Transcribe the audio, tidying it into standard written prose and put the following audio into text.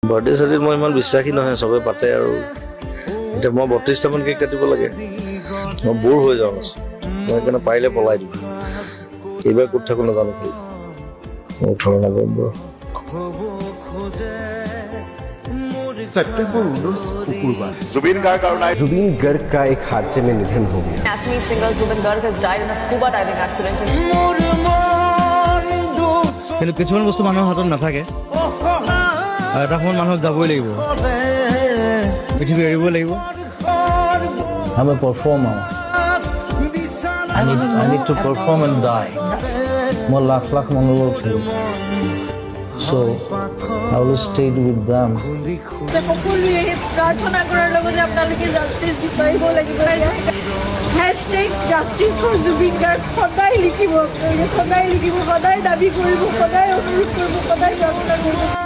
Birthday চাৰ্টিত মই ইমান বিশ্বাসী নহয়, চবে পাতে আৰু এতিয়া মই 32টামান কেক কাটিব লাগে, মই বৰ হৈ যাওঁ মই সেইকাৰণে পাৰিলে পলাই দিওঁ। এইবাৰ ক'ত থাকোঁ নাজানো, খালি 18 নৱেম্বৰ। सितंबर 19 शुक्रवार जुबिन गर्ग का एक हादसे में निधन हो गया। Assamese singer Zubin Garg has died in a scuba diving accident. কিন্তু কিছুমান বস্তু মানুহৰ হাতত নাথাকে আৰু এটা সময়ত মানুহক যাবই লাগিব, পৃথিৱী এৰিব লাগিব। I'm a performer. I need to perform and die. মই লাখ লাখ মানুহৰ লগত খেলোঁ। So I will stay with them. সকলোৱে প্ৰাৰ্থনা কৰাৰ লগতে আপোনালোকে জাষ্টিচ বিচাৰিব লাগিব। #জাষ্টিচ ফৰ জুবিন গাৰ্গ সদায় লিখিব, সদায় দাবী কৰিব, সদায় অনুৰোধ কৰিব, সদায় প্ৰাৰ্থনা কৰিব।